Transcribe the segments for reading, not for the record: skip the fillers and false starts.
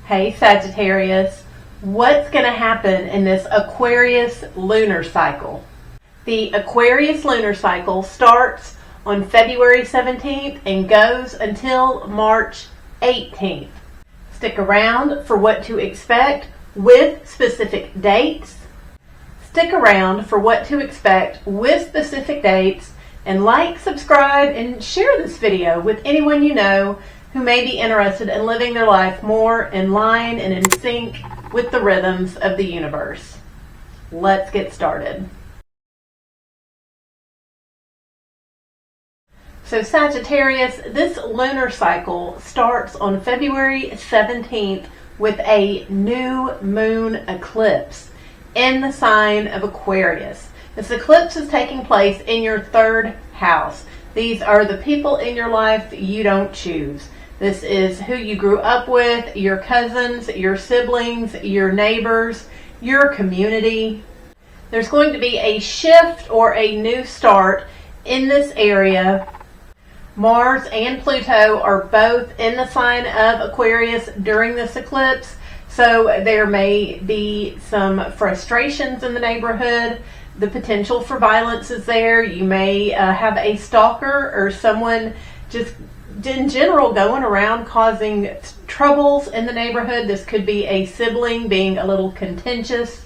Hey Sagittarius, what's going to happen in this Aquarius lunar cycle? The Aquarius lunar cycle starts on February 17th and goes until March 18th. Stick around for what to expect with specific dates. Stick around for what to expect with specific dates, and like, subscribe, and share this video with anyone you know who may be interested in living their life more in line and in sync with the rhythms of the universe. Let's get started. So Sagittarius, this lunar cycle starts on February 17th with a new moon eclipse in the sign of Aquarius. This eclipse is taking place in your third house. These are the people in your life that you don't choose. This is who you grew up with, your cousins, your siblings, your neighbors, your community. There's going to be a shift or a new start in this area. Mars and Pluto are both in the sign of Aquarius during this eclipse, so there may be some frustrations in the neighborhood. The potential for violence is there. You may have a stalker or someone just in general going around causing troubles in the neighborhood. This could be a sibling being a little contentious.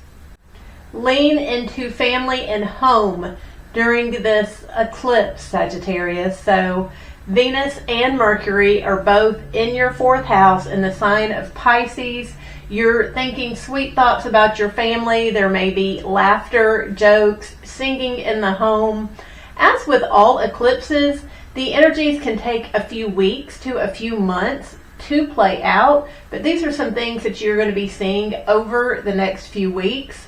Lean into family and home during this eclipse, Sagittarius. So Venus and Mercury are both in your fourth house in the sign of Pisces. You're thinking sweet thoughts about your family. There may be laughter, jokes, singing in the home. As with all eclipses, the energies can take a few weeks to a few months to play out, but these are some things that you're going to be seeing over the next few weeks.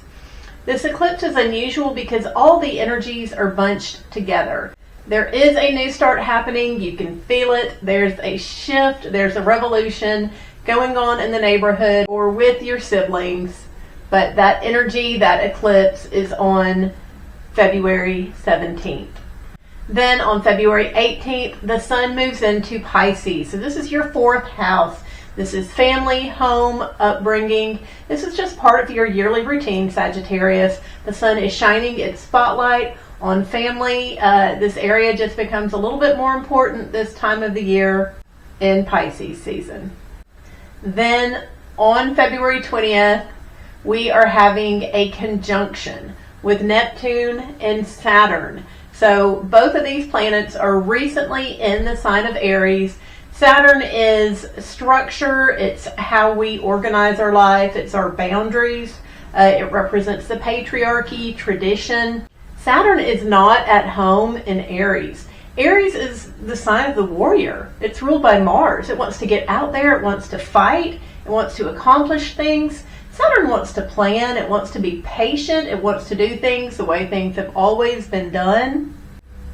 This eclipse is unusual because all the energies are bunched together. There is a new start happening. You can feel it. There's a shift. There's a revolution going on in the neighborhood or with your siblings. But that energy, that eclipse, is on February 17th. Then on February 18th, the sun moves into Pisces. So this is your fourth house. This is family, home, upbringing. This is just part of your yearly routine, Sagittarius. The sun is shining its spotlight on family. This area just becomes a little bit more important this time of the year in Pisces season. Then on February 20th, we are having a conjunction with Neptune and Saturn. So both of these planets are recently in the sign of Aries. Saturn is structure. It's how we organize our life. It's our boundaries. It represents the patriarchy, tradition. Saturn is not at home in Aries. Aries is the sign of the warrior. It's ruled by Mars. It wants to get out there. It wants to fight. It wants to accomplish things. Saturn wants to plan. It wants to be patient. It wants to do things the way things have always been done.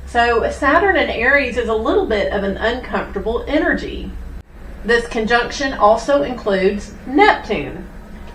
So Saturn in Aries is a little bit of an uncomfortable energy. This conjunction also includes Neptune.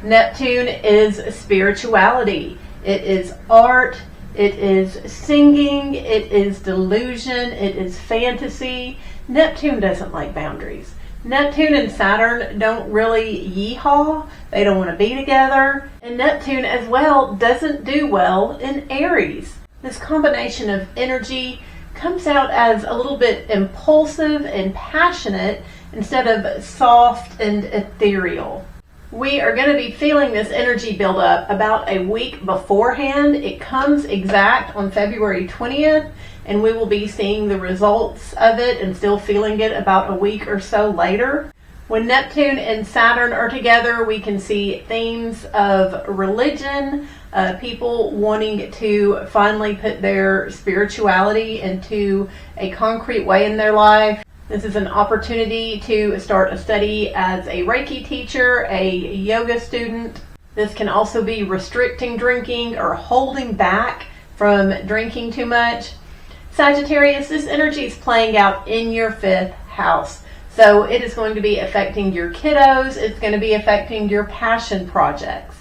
Neptune is spirituality. It is art. It is singing. It is delusion. It is fantasy. Neptune doesn't like boundaries. Neptune and Saturn don't really yeehaw. They don't want to be together. And Neptune as well doesn't do well in Aries. This combination of energy comes out as a little bit impulsive and passionate instead of soft and ethereal. We are going to be feeling this energy build up about a week beforehand. It comes exact on February 20th, and we will be seeing the results of it and still feeling it about a week or so later. When Neptune and Saturn are together, we can see themes of religion, people wanting to finally put their spirituality into a concrete way in their life. This is an opportunity to start a study as a Reiki teacher, a yoga student. This can also be restricting drinking or holding back from drinking too much. Sagittarius, this energy is playing out in your fifth house. So it is going to be affecting your kiddos. It's going to be affecting your passion projects.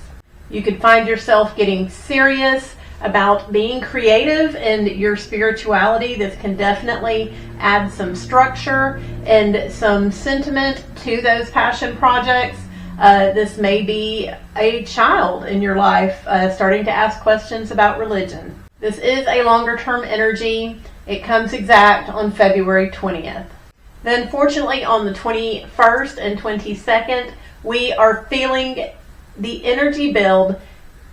You could find yourself getting serious about being creative and your spirituality. This can definitely add some structure and some sentiment to those passion projects. This may be a child in your life starting to ask questions about religion. This is a longer term energy. It comes exact on February 20th. Then fortunately on the 21st and 22nd, we are feeling the energy build.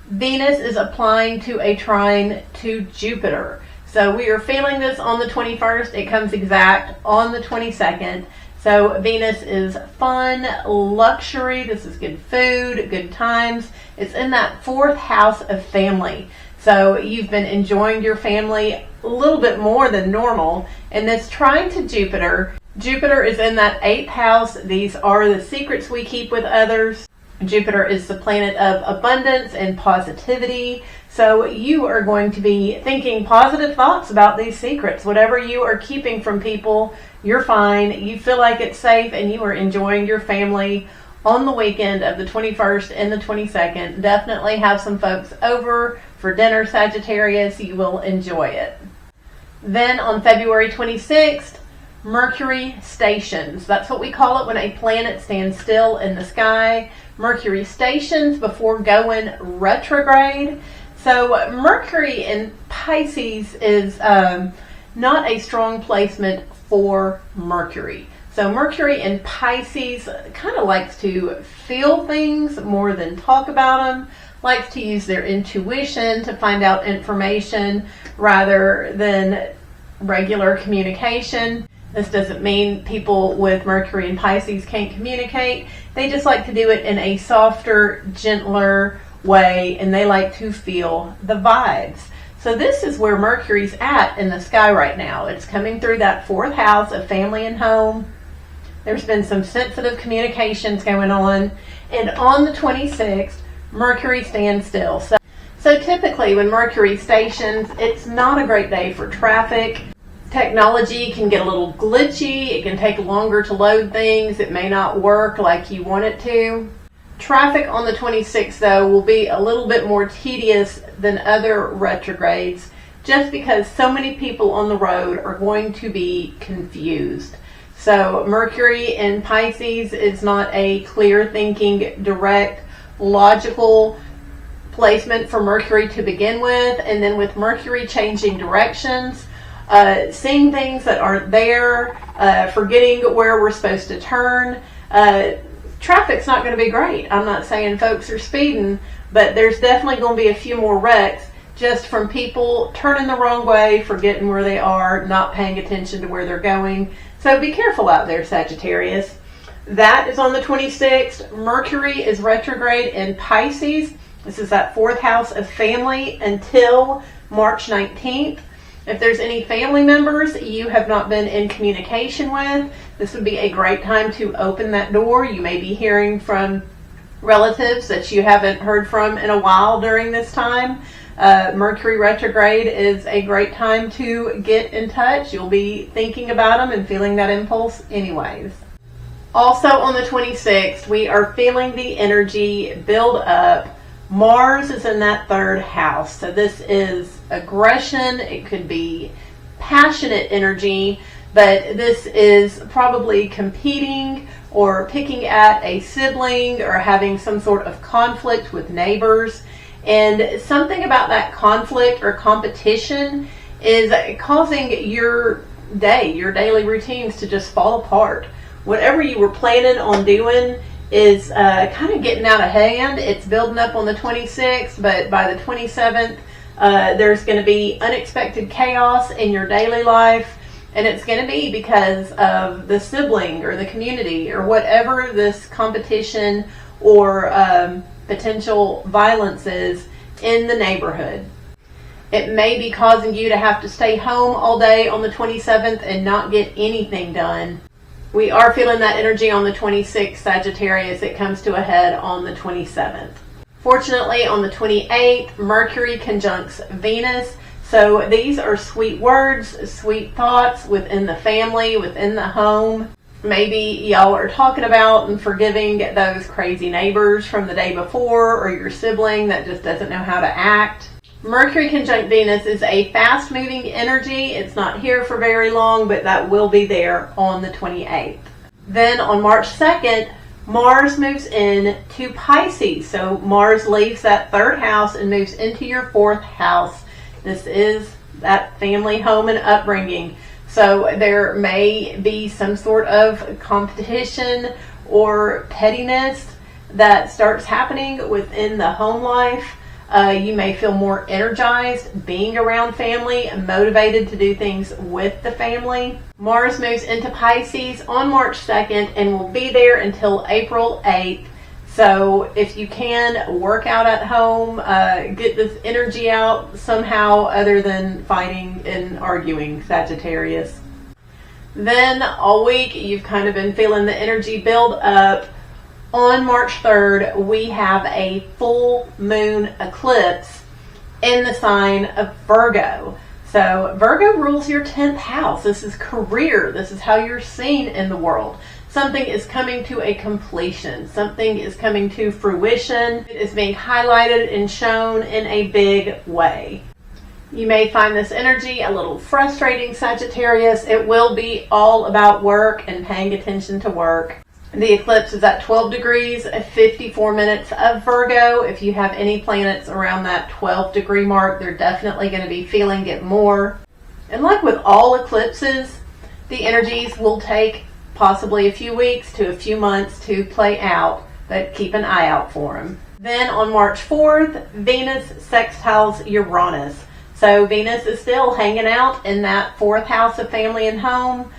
Venus is applying to a trine to Jupiter. So we are feeling this on the 21st. It comes exact on the 22nd. So Venus is fun, luxury. This is good food, good times. It's in that fourth house of family. So you've been enjoying your family a little bit more than normal. And this trine to Jupiter, Jupiter is in that eighth house. These are the secrets we keep with others. Jupiter is the planet of abundance and positivity. So you are going to be thinking positive thoughts about these secrets. Whatever you are keeping from people, you're fine. You feel like it's safe and you are enjoying your family on the weekend of the 21st and the 22nd. Definitely have some folks over for dinner, Sagittarius. You will enjoy it. Then on February 26th, Mercury stations. That's what we call it when a planet stands still in the sky. Mercury stations before going retrograde. So Mercury in Pisces is not a strong placement for Mercury. So Mercury in Pisces kind of likes to feel things more than talk about them, likes to use their intuition to find out information rather than regular communication. This doesn't mean people with Mercury and Pisces can't communicate. They just like to do it in a softer, gentler way, and they like to feel the vibes. So this is where Mercury's at in the sky right now. It's coming through that fourth house of family and home. There's been some sensitive communications going on. And on the 26th, Mercury stands still. So typically when Mercury stations, it's not a great day for traffic. Technology can get a little glitchy. It can take longer to load things. It may not work like you want it to. Traffic on the 26th, though, will be a little bit more tedious than other retrogrades just because so many people on the road are going to be confused. So Mercury in Pisces is not a clear thinking, direct, logical placement for Mercury to begin with. And then with Mercury changing directions, seeing things that aren't there, forgetting where we're supposed to turn. Traffic's not going to be great. I'm not saying folks are speeding, but there's definitely going to be a few more wrecks just from people turning the wrong way, forgetting where they are, not paying attention to where they're going. So be careful out there, Sagittarius. That is on the 26th. Mercury is retrograde in Pisces. This is that fourth house of family until March 19th. If there's any family members you have not been in communication with, this would be a great time to open that door. You may be hearing from relatives that you haven't heard from in a while during this time. Mercury retrograde is a great time to get in touch. You'll be thinking about them and feeling that impulse anyways. Also on the 26th, we are feeling the energy build up. Mars is in that third house. So this is aggression. It could be passionate energy, but this is probably competing or picking at a sibling or having some sort of conflict with neighbors. And something about that conflict or competition is causing your day, your daily routines to just fall apart. Whatever you were planning on doing is kind of getting out of hand. It's building up on the 26th, but by the 27th, there's going to be unexpected chaos in your daily life, and it's going to be because of the sibling or the community or whatever this competition or potential violence is in the neighborhood. It may be causing you to have to stay home all day on the 27th and not get anything done. We are feeling that energy on the 26th, Sagittarius. It comes to a head on the 27th. Fortunately, on the 28th, Mercury conjuncts Venus. So these are sweet words, sweet thoughts within the family, within the home. Maybe y'all are talking about and forgiving those crazy neighbors from the day before or your sibling that just doesn't know how to act. Mercury conjunct Venus is a fast-moving energy. It's not here for very long, but that will be there on the 28th. Then on March 2nd, Mars moves in to Pisces. So Mars leaves that third house and moves into your fourth house. This is that family, home, and upbringing. So there may be some sort of competition or pettiness that starts happening within the home life. You may feel more energized being around family and motivated to do things with the family. Mars moves into Pisces on March 2nd and will be there until April 8th. So if you can, work out at home, get this energy out somehow other than fighting and arguing, Sagittarius. Then all week you've kind of been feeling the energy build up. On March 3rd, we have a full moon eclipse in the sign of Virgo. So Virgo rules your 10th house. This is career. This is how you're seen in the world. Something is coming to a completion. Something is coming to fruition. It is being highlighted and shown in a big way. You may find this energy a little frustrating, Sagittarius. It will be all about work and paying attention to work. The eclipse is at 12 degrees, 54 minutes of Virgo. If you have any planets around that 12 degree mark, they're definitely going to be feeling it more. And like with all eclipses, the energies will take possibly a few weeks to a few months to play out, but keep an eye out for them. Then on March 4th, Venus sextiles Uranus. So Venus is still hanging out in that fourth house of family and home.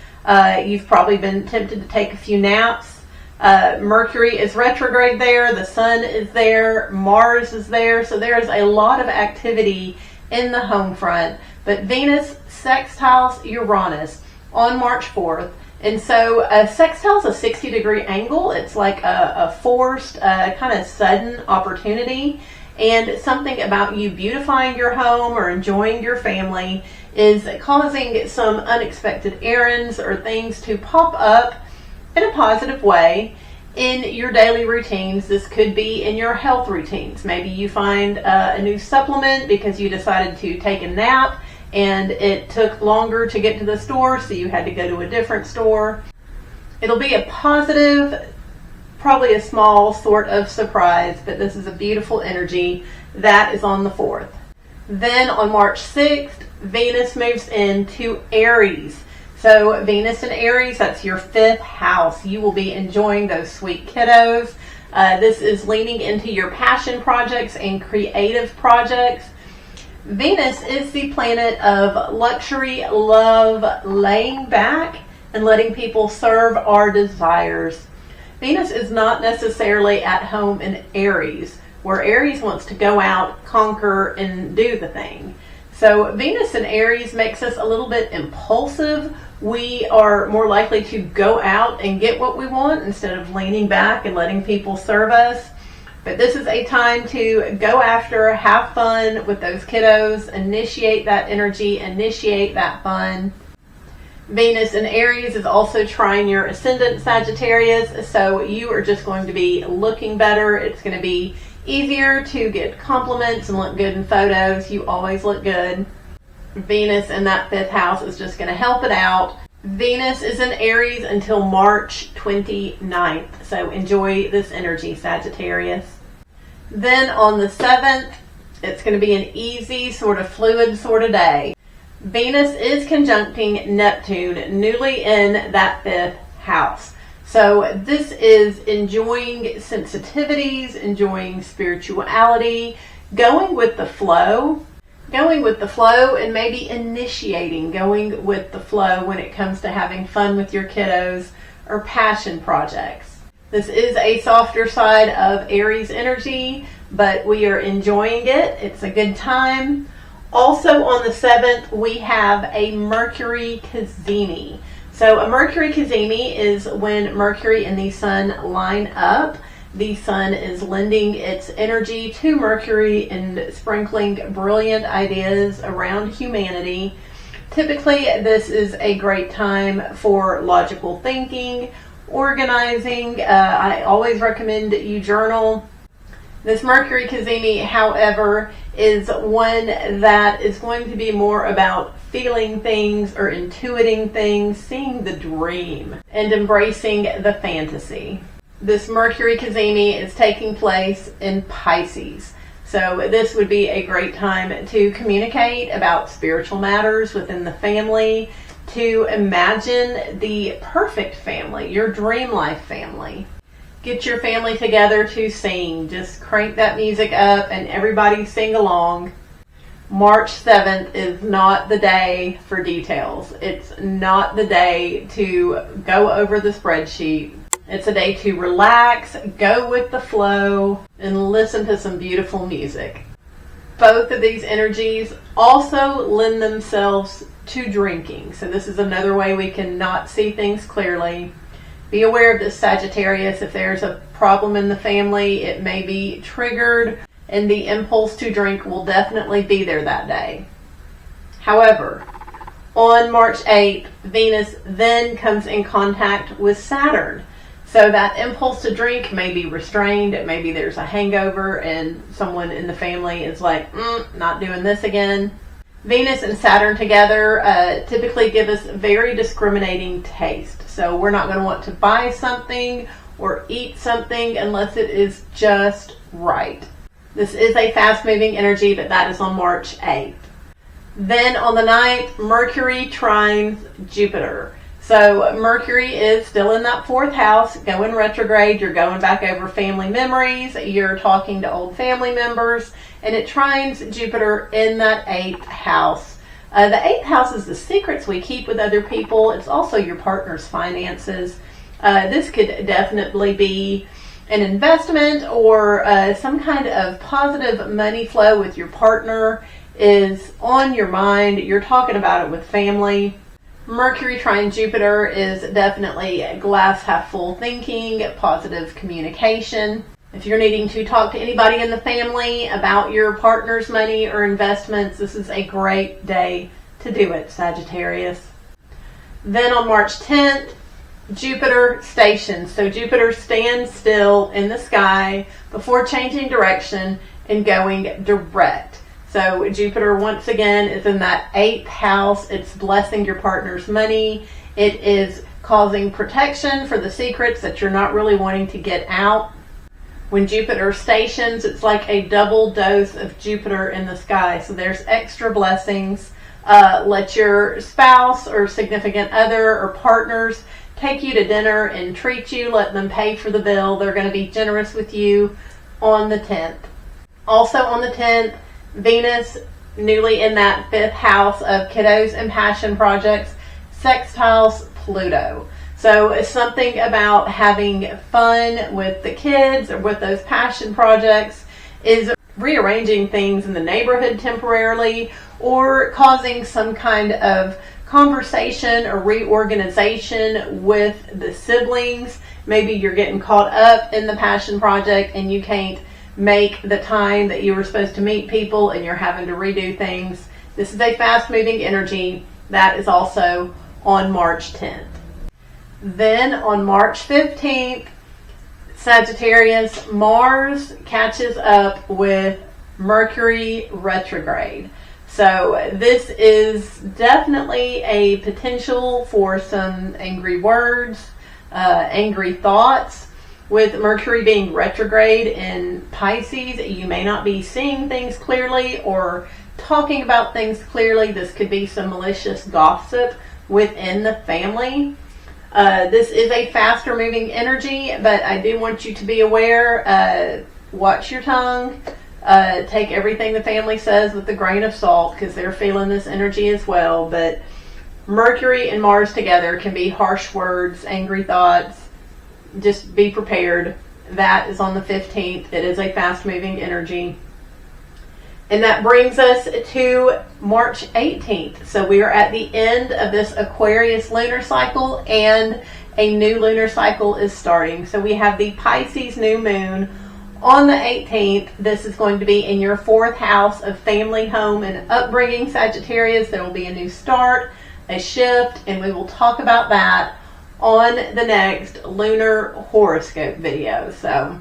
You've probably been tempted to take a few naps. Mercury is retrograde there, the sun is there, Mars is there, so there's a lot of activity in the home front. But Venus sextiles Uranus on March 4th, and so a sextile is a 60-degree angle. It's like a forced, kind of sudden opportunity, and something about you beautifying your home or enjoying your family is causing some unexpected errands or things to pop up in a positive way in your daily routines. This could be in your health routines. Maybe you find a new supplement because you decided to take a nap and it took longer to get to the store, so you had to go to a different store. It'll be a positive, probably a small sort of surprise, but this is a beautiful energy. That is on the 4th. Then on March 6th, Venus moves into Aries. So Venus in Aries, that's your 5th house. You will be enjoying those sweet kiddos. This is leaning into your passion projects and creative projects. Venus is the planet of luxury, love, laying back, and letting people serve our desires. Venus is not necessarily at home in Aries, where Aries wants to go out, conquer, and do the thing. So Venus in Aries makes us a little bit impulsive. We are more likely to go out and get what we want instead of leaning back and letting people serve us. But this is a time to go after, have fun with those kiddos, initiate that energy, initiate that fun. Venus in Aries is also trying your ascendant, Sagittarius, so you are just going to be looking better. It's going to be easier to get compliments and look good in photos. You always look good. Venus in that 5th house is just going to help it out. Venus is in Aries until March 29th, so enjoy this energy, Sagittarius. Then on the 7th, it's going to be an easy, sort of fluid sort of day. Venus is conjuncting Neptune, newly in that 5th house. So this is enjoying sensitivities, enjoying spirituality, going with the flow and maybe initiating, going with the flow when it comes to having fun with your kiddos or passion projects. This is a softer side of Aries energy, but we are enjoying it. It's a good time. Also on the 7th, we have a Mercury cazimi. So a Mercury cazimi is when Mercury and the Sun line up. The Sun is lending its energy to Mercury and sprinkling brilliant ideas around humanity. Typically, this is a great time for logical thinking, organizing. I always recommend you journal. This Mercury cazimi, however, is one that is going to be more about feeling things or intuiting things, seeing the dream, and embracing the fantasy. This Mercury cazimi is taking place in Pisces. So this would be a great time to communicate about spiritual matters within the family, to imagine the perfect family, your dream life family. Get your family together to sing. Just crank that music up and everybody sing along. March 7th is not the day for details. It's not the day to go over the spreadsheet. It's a day to relax, go with the flow, and listen to some beautiful music. Both of these energies also lend themselves to drinking. So this is another way we can not see things clearly. Be aware of this, Sagittarius. If there's a problem in the family, it may be triggered, and the impulse to drink will definitely be there that day. However, on March 8th, Venus then comes in contact with Saturn. So that impulse to drink may be restrained. Maybe there's a hangover and someone in the family is like, not doing this again. Venus and Saturn together typically give us very discriminating taste. So we're not going to want to buy something or eat something unless it is just right. This is a fast-moving energy, but that is on March 8th. Then on the 9th, Mercury trines Jupiter. So Mercury is still in that 4th house, going retrograde. You're going back over family memories. You're talking to old family members. And it trines Jupiter in that 8th house. The 8th house is the secrets we keep with other people. It's also your partner's finances. This could definitely be an investment or some kind of positive money flow with your partner is on your mind. You're talking about it with family. Mercury trine Jupiter is definitely glass half full thinking, positive communication. If you're needing to talk to anybody in the family about your partner's money or investments, this is a great day to do it, Sagittarius. Then on March 10th, Jupiter stations. So Jupiter stands still in the sky before changing direction and going direct. So Jupiter once again is in that 8th house. It's blessing your partner's money. It is causing protection for the secrets that you're not really wanting to get out. When Jupiter stations, it's like a double dose of Jupiter in the sky. So there's extra blessings. Let your spouse or significant other or partners take you to dinner and treat you. Let them pay for the bill. They're going to be generous with you on the 10th. Also on the 10th, Venus, newly in that 5th house of kiddos and passion projects, sextiles Pluto. So it's something about having fun with the kids or with those passion projects is rearranging things in the neighborhood temporarily or causing some kind of conversation or reorganization with the siblings. Maybe you're getting caught up in the passion project and you can't make the time that you were supposed to meet people and you're having to redo things. This is a fast-moving energy. That is also on March 10th. Then on March 15th, Sagittarius, Mars catches up with Mercury retrograde. So this is definitely a potential for some angry words, angry thoughts. With Mercury being retrograde in Pisces, you may not be seeing things clearly or talking about things clearly. This could be some malicious gossip within the family. This is a faster moving energy, but I do want you to be aware, watch your tongue, take everything the family says with a grain of salt because they're feeling this energy as well. But Mercury and Mars together can be harsh words, angry thoughts. Just be prepared. That is on the 15th. It is a fast-moving energy. And that brings us to March 18th. So we are at the end of this Aquarius lunar cycle and a new lunar cycle is starting. So we have the Pisces new moon on the 18th. This is going to be in your 4th house of family, home, and upbringing, Sagittarius. There will be a new start, a shift, and we will talk about that on the next lunar horoscope video. So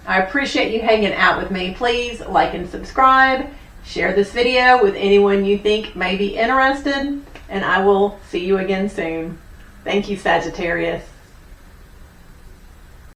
I appreciate you hanging out with me. Please like and subscribe. Share this video with anyone you think may be interested. And I will see you again soon. Thank you, Sagittarius.